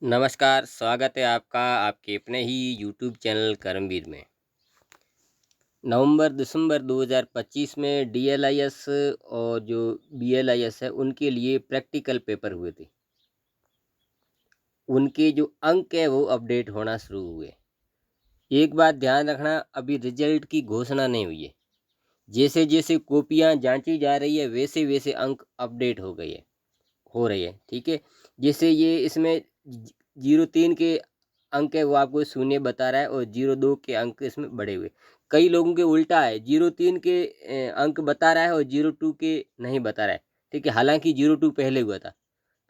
नमस्कार, स्वागत है आपका आपके अपने ही यूट्यूब चैनल कर्मवीर में। नवंबर-दिसंबर 2025 में डीएलआईएस और जो बीएलआईएस है उनके लिए प्रैक्टिकल पेपर हुए थे। उनके जो अंक है वो अपडेट होना शुरू हुए। एक बात ध्यान रखना, अभी रिजल्ट की घोषणा नहीं हुई है। जैसे-जैसे कॉपियाँ जाँची जा रही है वैसे-वैसे अंक अपडेट हो रही है, ठीक है? जैसे ये इसमें ज 03 के अंक है वो आपको शून्य बता रहा है और 02 के अंक इसमें बढ़े हुए। कई लोगों के उल्टा है, 03 के अंक बता रहा है और 02 के नहीं बता रहा है, ठीक है? हालाँकि 02 पहले हुआ था।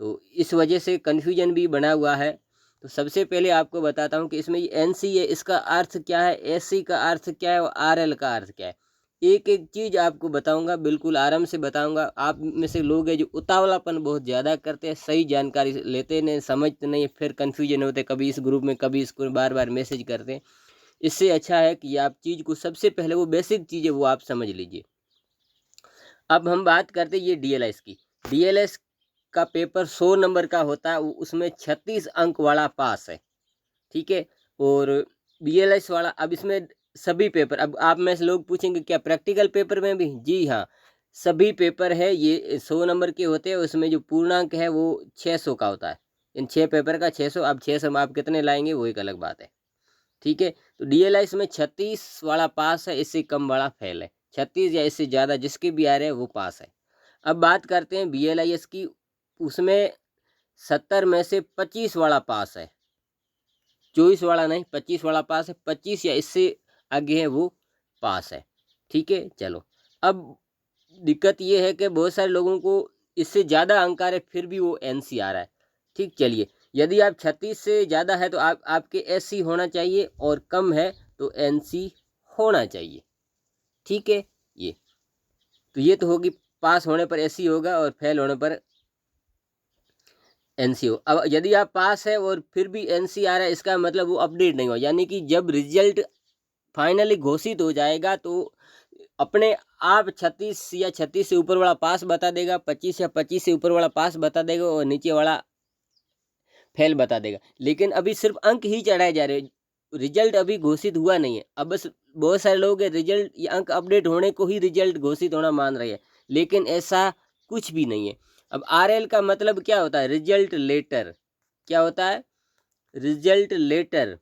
तो इस वजह से कन्फ्यूजन भी बना हुआ है। तो सबसे पहले आपको बताता हूँ कि इसमें ये एनसी है, इसका अर्थ क्या है, एससी का अर्थ क्या है और आरएल का अर्थ क्या है। एक-एक चीज़ आपको बताऊँगा, बिल्कुल आराम से बताऊँगा। आप में से लोग हैं जो उतावलापन बहुत ज़्यादा करते हैं, सही जानकारी लेते नहीं, समझते नहीं, फिर कन्फ्यूजन होते, कभी इस ग्रुप में, कभी इस ग्रुप बार-बार मैसेज करते हैं। इससे अच्छा है कि आप चीज़ को सबसे पहले वो बेसिक चीज़ है वो आप समझ लीजिए। अब हम बात करते हैं ये डीएलएस की। डीएलएस का पेपर 100 नंबर का होता है, उसमें 36 अंक वाला पास है, ठीक है? और बीएलएस वाला, अब इसमें सभी पेपर, अब आप में से लोग पूछेंगे क्या प्रैक्टिकल पेपर में भी? जी हाँ, सभी पेपर है ये 100 नंबर के होते हैं, उसमें जो पूर्णांक है वो 600 का होता है। इन 6 पेपर का 600, अब 600 में आप कितने लाएँगे वो एक अलग बात है। ठीक है? तो डीएलआईएस में 36 वाला पास है, इससे कम वाला फेल है। 36 या इससे ज़्यादा जिसके भी आ रहे हैं वो पास है। अब बात करते हैं बीएलआईएस की, उसमें 70 में से 25 वाला पास है। 24 वाला नहीं, 25 वाला पास है, 25 या इससे आगे है वो पास है। ठीक है? चलो, अब दिक्कत ये है कि बहुत सारे लोगों को इससे ज़्यादा अंक आ रहे फिर भी वो एनसी आ रहा है। ठीक, चलिए, यदि आप 36 से ज़्यादा है तो आप आपके एससी होना चाहिए और कम है तो एनसी होना चाहिए। ठीक है? ये तो ये तो होगी, पास होने पर एससी होगा और फेल होने पर एनसी हो। अब यदि आप पास है और फिर भी एनसी आ रहा है, इसका मतलब वो अपडेट नहीं हुआ, यानी कि जब रिजल्ट फाइनली घोषित हो जाएगा तो अपने आप 36 या 36 से ऊपर वाला पास बता देगा, 25 या 25 से ऊपर वाला पास बता देगा और नीचे वाला फेल बता देगा। लेकिन अभी सिर्फ अंक ही चढ़ाए जा रहे हैं, रिजल्ट अभी घोषित हुआ नहीं है। अब बस बहुत सारे लोग हैं रिजल्ट या अंक अपडेट होने को ही रिजल्ट घोषित होना मान रहे हैं, लेकिन ऐसा कुछ भी नहीं है। अब आरएल का मतलब क्या होता है? Result letter. क्या होता है? रिजल्ट लेटर,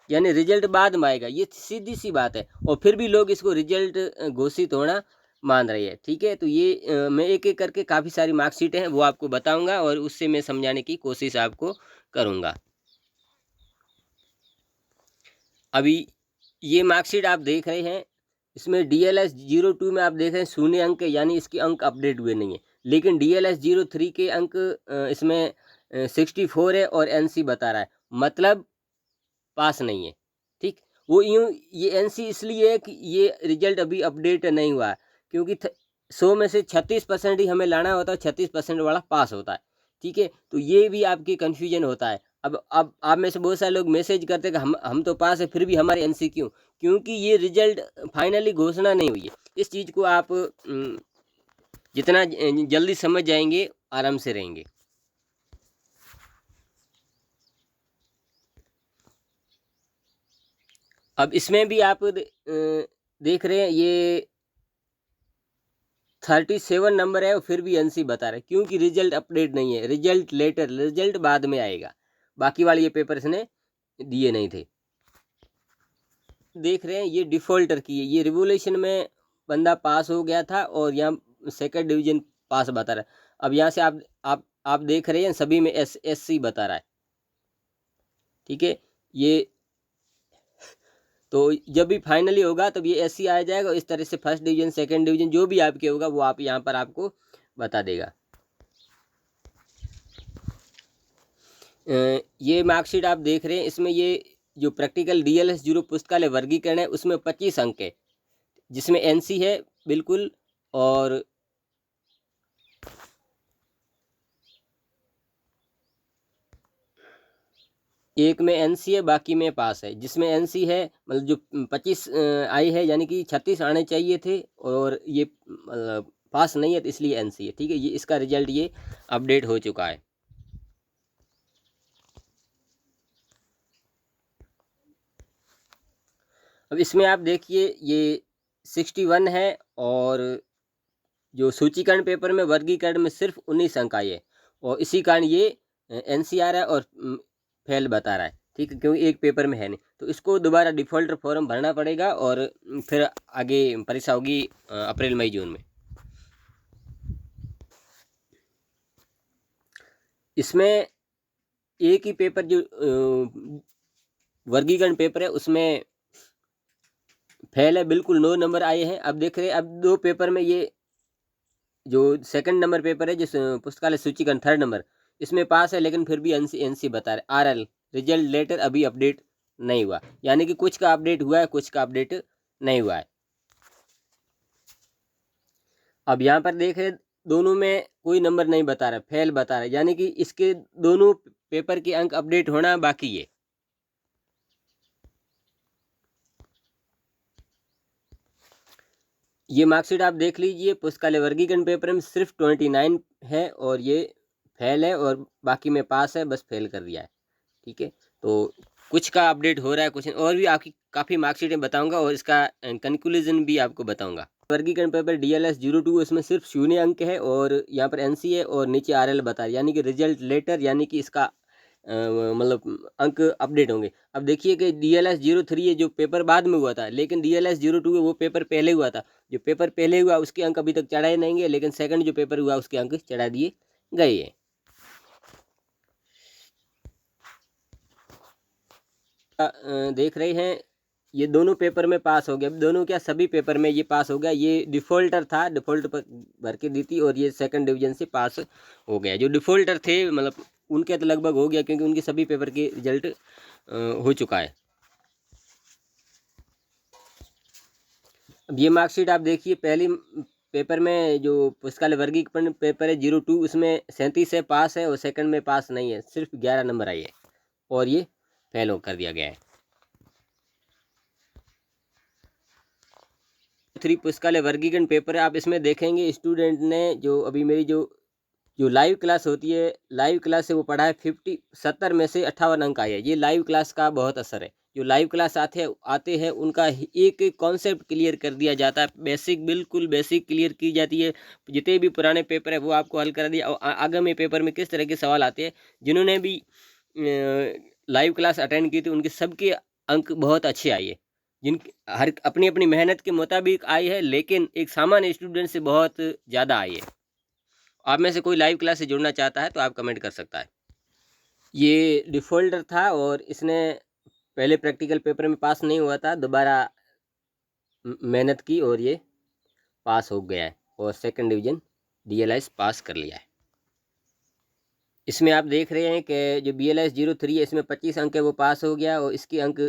यानी रिजल्ट बाद में आएगा, ये सीधी सी बात है। और फिर भी लोग इसको रिजल्ट घोषित होना मान रही है। ठीक है, तो ये मैं एक एक करके काफ़ी सारी मार्कशीटें हैं वो आपको बताऊंगा और उससे मैं समझाने की कोशिश आपको करूंगा। अभी ये मार्कशीट आप देख रहे हैं, इसमें डीएलएस 02 में आप देख रहे हैं शून्य अंक है, यानी इसके अंक अपडेट हुए नहीं है। लेकिन डीएलएस 03 के अंक इसमें 64 है और एनसी बता रहा है, मतलब पास नहीं है। ठीक, वो यूँ ये एनसी इसलिए है कि ये रिजल्ट अभी अपडेट नहीं हुआ है, क्योंकि 100 में से 36% ही हमें लाना होता है, 36% वाला पास होता है। ठीक है, तो ये भी आपकी कन्फ्यूजन होता है। अब आप में से बहुत सारे लोग मैसेज करते हैं कि हम तो पास है फिर भी हमारे एनसी क्यों? क्योंकि ये रिजल्ट फाइनली घोषणा नहीं हुई है। इस चीज़ को आप जितना जल्दी समझ जाएंगे आराम से रहेंगे। अब इसमें भी आप देख रहे हैं ये 37 नंबर है और फिर भी एनसी बता रहे हैं, क्योंकि रिजल्ट अपडेट नहीं है, रिजल्ट लेटर, रिजल्ट बाद में आएगा। बाकी वाले ये पेपर इसने दिए नहीं थे। देख रहे हैं ये डिफॉल्टर की है, ये रिवोल्यूशन में बंदा पास हो गया था और यहाँ सेकंड डिवीजन पास बता रहा है। अब यहाँ से आप देख रहे हैं सभी में एससी बता रहा है। ठीक है, ये तो जब भी फाइनली होगा तब ये एससी आ जाएगा, इस तरह से फर्स्ट डिवीजन सेकंड डिवीजन जो भी आपके होगा वो आप यहाँ पर आपको बता देगा। ये मार्कशीट आप देख रहे हैं, इसमें ये जो प्रैक्टिकल डीएलएस 0 पुस्तकालय वर्गीकरण है उसमें 25 अंक है, जिसमें एनसी है बिल्कुल, और एक में एनसी है बाकी में पास है। जिसमें एनसी है मतलब जो 25 आई है, यानी कि 36 आने चाहिए थे और ये पास नहीं है तो इसलिए एनसी है। ठीक है, ये इसका रिजल्ट ये अपडेट हो चुका है। अब इसमें आप देखिए ये 61 है, और जो सूचीकरण पेपर में वर्गीकरण में सिर्फ 19 अंक आए हैं, और इसी कारण ये एनसीआर है और फेल बता रहा है। ठीक है, क्योंकि एक पेपर में है नहीं, तो इसको दोबारा डिफ़ॉल्टर फॉर्म भरना पड़ेगा, और फिर आगे परीक्षा होगी अप्रैल मई जून में। इसमें एक ही पेपर जो वर्गीकरण पेपर है उसमें फेल है, बिल्कुल 9 नंबर आए हैं। अब देख रहे हैं, अब 2 पेपर में ये जो सेकंड नंबर पेपर है, जिस पुस्तकालय सूचीकरण 3rd नंबर, इसमें पास है, लेकिन फिर भी एनसी बता रहे आरएल रिजल्ट लेटर अभी अपडेट नहीं हुआ, यानी कि कुछ का अपडेट हुआ है, कुछ का अपडेट नहीं हुआ है। अब यहाँ पर देख रहे दोनों में कोई नंबर नहीं बता रहा, फेल बता रहा है, यानी कि इसके दोनों पेपर के अंक अपडेट होना बाकी है। ये मार्कशीट आप देख लीजिए, पुस्तकालय वर्गीकरण पेपर में सिर्फ 29 है, और ये फेल है, और बाकी में पास है, बस फेल कर दिया है। ठीक है, तो कुछ का अपडेट हो रहा है, कुछ और भी आपकी काफ़ी मार्कशीटें बताऊंगा, और इसका कंक्लूजन भी आपको बताऊंगा। वर्गीकरण पेपर DLS 02 इसमें सिर्फ 0 अंक है, और यहाँ पर NC है, और नीचे RL बता है, यानी कि रिजल्ट लेटर, यानी कि इसका मतलब अंक अपडेट होंगे। अब देखिए कि DLS 03 है, जो पेपर बाद में हुआ था, लेकिन DLS 02 है वो पेपर पहले हुआ था। जो पेपर पहले हुआ उसके अंक अभी तक चढ़ाए नहीं गए, लेकिन सेकंड जो पेपर हुआ उसके अंक चढ़ा दिए गए हैं। देख रहे हैं, ये दोनों पेपर में पास हो गया। दोनों क्या, सभी पेपर में ये पास हो गया। ये डिफ़ॉल्टर था, डिफ़ॉल्ट पर भर के दी थी, और ये सेकंड डिवीजन से पास हो गया। जो डिफ़ॉल्टर थे मतलब उनके तो लगभग हो गया, क्योंकि उनके सभी पेपर के रिजल्ट हो चुका है। अब ये मार्कशीट आप देखिए, पहली पेपर में जो पुस्तकालय वर्गीकरण पेपर है 02 उसमें 37 से पास है, और सेकंड में पास नहीं है, सिर्फ 11 नंबर आई है, और ये फेल कर दिया गया है। 3 पुस्तकालय वर्गीकरण पेपर है। आप इसमें देखेंगे स्टूडेंट ने जो अभी मेरी जो लाइव क्लास होती है, लाइव क्लास से वो पढ़ा है 70 में से 58 अंक आए हैं। ये लाइव क्लास का बहुत असर है। जो लाइव क्लास आते हैं उनका एक एक कॉन्सेप्ट क्लियर कर दिया जाता है, बेसिक, बिल्कुल बेसिक क्लियर की जाती है। जितने भी पुराने पेपर है वो आपको हल कर दिया, और आगामी पेपर में किस तरह के सवाल आते हैं, जिन्होंने भी लाइव क्लास अटेंड की थी उनके सबके अंक बहुत अच्छे आए हैं। जिन हर अपनी अपनी मेहनत के मुताबिक आई है, लेकिन एक सामान्य स्टूडेंट से बहुत ज़्यादा आई है। आप में से कोई लाइव क्लास से जुड़ना चाहता है तो आप कमेंट कर सकता है। ये डिफ़ॉल्टर था, और इसने पहले प्रैक्टिकल पेपर में पास नहीं हुआ था, दोबारा मेहनत की, और ये पास हो गया है, और सेकंड डिवीज़न DLS पास कर लिया है। इसमें आप देख रहे हैं कि जो BLS 03 है, इसमें 25 अंक है, वो पास हो गया, और इसके अंक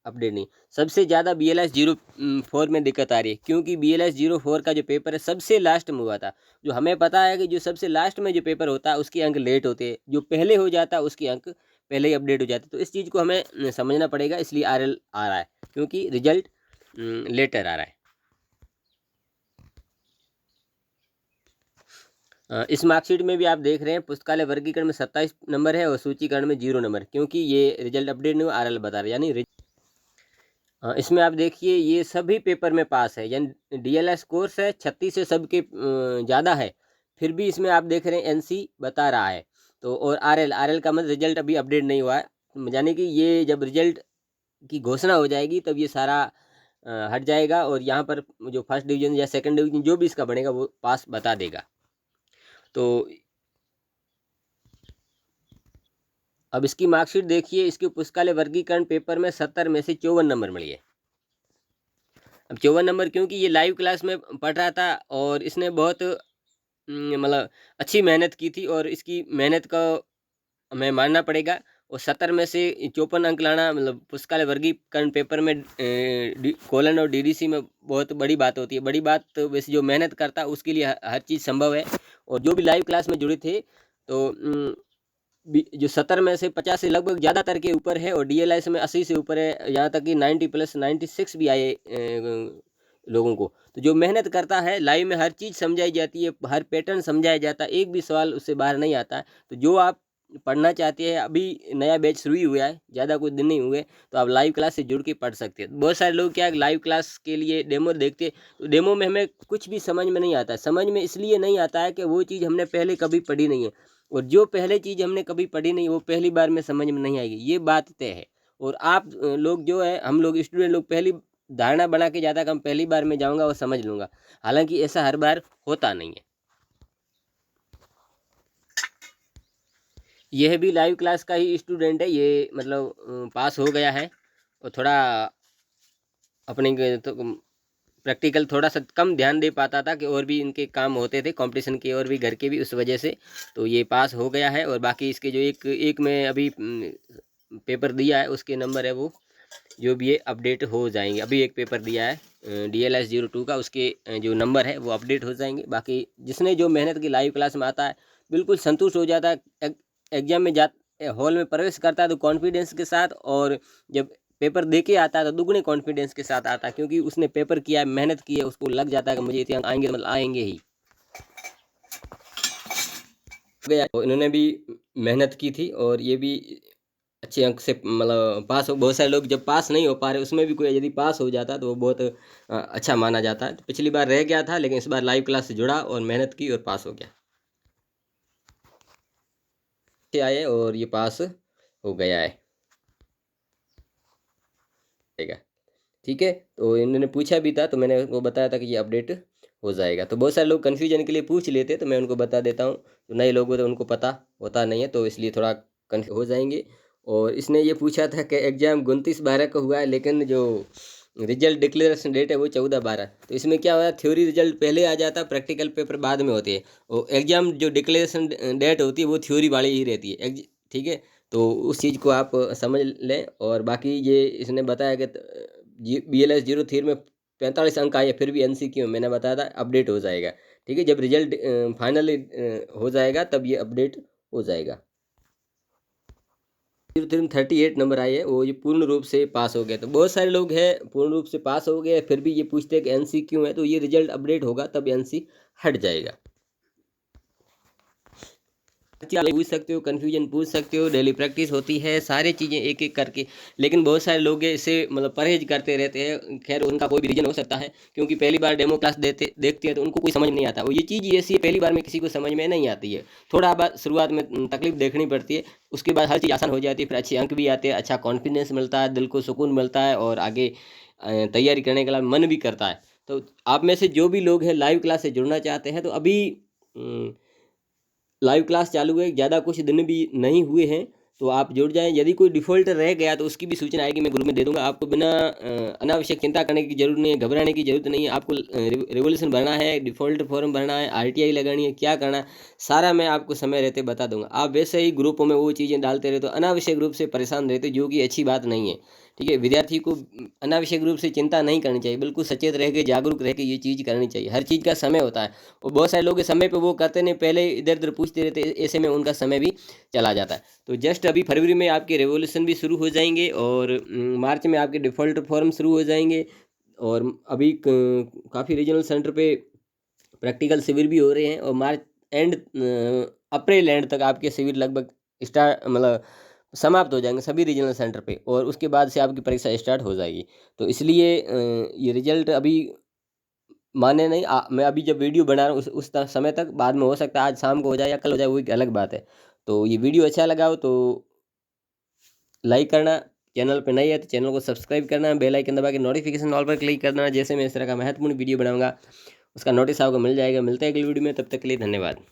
अपडेट नहीं। सबसे ज़्यादा BLS 04 में दिक्कत आ रही है, क्योंकि BLS 04 का जो पेपर है सबसे लास्ट में हुआ था। जो हमें पता है कि जो सबसे लास्ट में जो पेपर होता है उसके अंक लेट होते हैं, जो पहले हो जाता है उसके अंक पहले ही अपडेट हो जाते हैं। तो इस चीज़ को हमें समझना पड़ेगा, इसलिए RL आ रहा है, क्योंकि रिजल्ट लेटर आ रहा है। इस मार्कशीट में भी आप देख रहे हैं, पुस्तकालय वर्गीकरण में 27 नंबर है, और सूचीकरण में 0 नंबर, क्योंकि ये रिजल्ट अपडेट नहीं हुआ, RL बता रहा है, यानी इसमें आप देखिए ये सभी पेपर में पास है, यानी DLS कोर्स है 36 से सबके ज़्यादा है, फिर भी इसमें आप देख रहे हैं NC बता रहा है। तो और RL का मतलब रिजल्ट अभी अपडेट नहीं हुआ है, यानी कि ये जब रिजल्ट की घोषणा हो जाएगी तब ये सारा हट जाएगा, और यहाँ पर जो फर्स्ट डिवीज़न या सेकंड डिवीज़न जो भी इसका बनेगा वो पास बता देगा। तो अब इसकी मार्कशीट देखिए, इसके पुस्तकालय वर्गीकरण पेपर में 70 में से 54 नंबर मिली है। अब 54 नंबर, क्योंकि ये लाइव क्लास में पढ़ रहा था, और इसने बहुत मतलब अच्छी मेहनत की थी, और इसकी मेहनत का हमें मानना पड़ेगा। और 70 में से 54 अंक लाना मतलब पुस्तकालय वर्गीकरण पेपर में कोलन और DDC में बहुत बड़ी बात होती है। बड़ी बात तो वैसे जो मेहनत करता है उसके लिए हर चीज़ संभव है। और जो भी लाइव क्लास में जुड़े थे, तो जो 70 में से 50 से लगभग ज़्यादातर के ऊपर है, और DLS में 80 से ऊपर है, यहाँ तक कि 90 प्लस 96 भी आए लोगों को। तो जो मेहनत करता है, लाइव में हर चीज़ समझाई जाती है, हर पैटर्न समझाया जाता है, एक भी सवाल उससे बाहर नहीं आता है। तो जो आप पढ़ना चाहते हैं, अभी नया बैच शुरू ही हुआ है, ज़्यादा कुछ दिन नहीं हुए, तो आप लाइव क्लास से जुड़ के पढ़ सकते हैं। बहुत सारे लोग क्या लाइव क्लास के लिए डेमो देखते हैं, तो डेमो में हमें कुछ भी समझ में नहीं आता। समझ में इसलिए नहीं आता है कि वो चीज़ हमने पहले कभी पढ़ी नहीं है, और जो पहले चीज़ हमने कभी पढ़ी नहीं वो पहली बार में समझ में नहीं आएगी, ये बात तय है। और आप लोग जो है, हम लोग स्टूडेंट लोग पहली धारणा बना के जाता है कि हम पहली बार में जाऊँगा और समझ लूँगा, हालांकि ऐसा हर बार होता नहीं है। यह भी लाइव क्लास का ही स्टूडेंट है, ये मतलब पास हो गया है, और थोड़ा अपने तो प्रैक्टिकल थोड़ा सा कम ध्यान दे पाता था, कि और भी इनके काम होते थे कंपटीशन के और भी घर के भी, उस वजह से तो ये पास हो गया है। और बाकी इसके जो एक में अभी पेपर दिया है, उसके नंबर है वो जो भी ये अपडेट हो जाएंगे। अभी एक पेपर दिया है DLS 02 का, उसके जो नंबर है वो अपडेट हो जाएंगे। बाकी जिसने जो मेहनत की लाइव क्लास में आता है, बिल्कुल संतुष्ट हो जाता है, एग्जाम में जा हॉल में प्रवेश करता है तो कॉन्फिडेंस के साथ, और जब पेपर दे के आता है तो दुगने कॉन्फिडेंस के साथ आता है, क्योंकि उसने पेपर किया है, मेहनत की है, उसको लग जाता है कि मुझे इतने अंक आएंगे, मतलब आएंगे ही। गया तो इन्होंने भी मेहनत की थी, और ये भी अच्छे अंक से मतलब पास हो। बहुत सारे लोग जब पास नहीं हो पा रहे, उसमें भी कोई यदि पास हो जाता तो वो बहुत अच्छा माना जाता है। तो पिछली बार रह गया था, लेकिन इस बार लाइव क्लास से जुड़ा और मेहनत की और पास हो गया, आए और ये पास हो गया है। ठीक है, ठीक है। तो इन्होंने पूछा भी था, तो मैंने उनको बताया था कि ये अपडेट हो जाएगा। तो बहुत सारे लोग कन्फ्यूजन के लिए पूछ लेते, तो मैं उनको बता देता हूँ। तो नए लोग तो उनको पता होता नहीं है, तो इसलिए थोड़ा कन्फ्यूज हो जाएंगे। और इसने ये पूछा था कि एग्ज़ाम 29/12 को हुआ है, लेकिन जो रिजल्ट डिक्लेरेशन डेट है वो 14/12। तो इसमें क्या हुआ, थ्योरी रिजल्ट पहले आ जाता, प्रैक्टिकल पेपर बाद में होते हैं, और एग्ज़ाम जो डिक्लेरेशन डेट होती है वो थ्योरी वाली ही रहती है। ठीक है, तो उस चीज़ को आप समझ लें। और बाकी ये इसने बताया कि BLS 03 में 45 अंक आए, फिर भी NCQ मैंने बताया था अपडेट हो जाएगा। ठीक है, जब रिजल्ट फाइनली हो जाएगा तब ये अपडेट हो जाएगा। 03 में 38 नंबर आए हैं, वो ये पूर्ण रूप से पास हो गया। तो बहुत सारे लोग हैं पूर्ण रूप से पास हो गए, फिर भी ये पूछते हैं कि NC क्यों है, तो ये रिजल्ट अपडेट होगा तब NC हट जाएगा। पूछ सकते हो, कन्फ्यूजन पूछ सकते हो, डेली प्रैक्टिस होती है, सारी चीज़ें एक एक करके। लेकिन बहुत सारे लोग इसे मतलब परहेज करते रहते हैं। खैर उनका कोई भी रीजन हो सकता है, क्योंकि पहली बार डेमो क्लास देखते हैं तो उनको कोई समझ नहीं आता। वो ये चीज़ ऐसी है, पहली बार में किसी को समझ में नहीं आती है, थोड़ा बार शुरुआत में तकलीफ देखनी पड़ती है, उसके बाद हर चीज़ आसान हो जाती है, फिर अच्छे अंक भी आते हैं, अच्छा कॉन्फिडेंस मिलता है, दिल को सुकून मिलता है, और आगे तैयारी करने के लिए मन भी करता है। तो आप में से जो भी लोग हैं लाइव क्लास से जुड़ना चाहते हैं, तो अभी लाइव क्लास चालू है, ज़्यादा कुछ दिन भी नहीं हुए हैं, तो आप जुड़ जाएं। यदि कोई डिफ़ॉल्ट रह गया तो उसकी भी सूचना आएगी, मैं ग्रुप में दे दूंगा। आपको बिना अनावश्यक चिंता करने की जरूरत नहीं है, घबराने की जरूरत नहीं है। आपको रेवोल्यूशन भरना है, डिफ़ॉल्ट फॉर्म भरना है, RTI लगानी है, क्या करना है, सारा मैं आपको समय रहते बता दूंगा। आप वैसे ही ग्रुपों में वो चीज़ें डालते रहते हो, अनावश्यक रूप से परेशान रहते, जो कि अच्छी बात नहीं है। ठीक है, विद्यार्थी को अनावश्यक रूप से चिंता नहीं करनी चाहिए, बिल्कुल सचेत रह के, जागरूक रह के ये चीज़ करनी चाहिए। हर चीज़ का समय होता है, और बहुत सारे लोग समय पे वो करते नहीं, पहले इधर उधर पूछते रहते, ऐसे में उनका समय भी चला जाता है। तो जस्ट अभी फरवरी में आपके रेवोल्यूशन भी शुरू हो जाएंगे, और मार्च में आपके डिफ़ॉल्ट फॉर्म शुरू हो जाएंगे, और अभी काफ़ी रीजनल सेंटर पे प्रैक्टिकल शिविर भी हो रहे हैं, और मार्च एंड अप्रैल एंड तक आपके शिविर लगभग स्टार्ट मतलब समाप्त हो जाएंगे सभी रीजनल सेंटर पे, और उसके बाद से आपकी परीक्षा स्टार्ट हो जाएगी। तो इसलिए ये रिजल्ट अभी माने नहीं, मैं अभी जब वीडियो बना रहा हूँ उस समय तक, बाद में हो सकता है आज शाम को हो जाए या कल हो जाए, वो एक अलग बात है। तो ये वीडियो अच्छा लगा हो तो लाइक करना, चैनल पे नए है तो चैनल को सब्सक्राइब करना, बेल आइकन दबा के नोटिफिकेशन ऑल पर क्लिक कर देना, जैसे मैं इस तरह का महत्वपूर्ण वीडियो बनाऊंगा उसका नोटिस आपको मिल जाएगा। मिलते हैं अगली वीडियो में, तब तक के लिए धन्यवाद।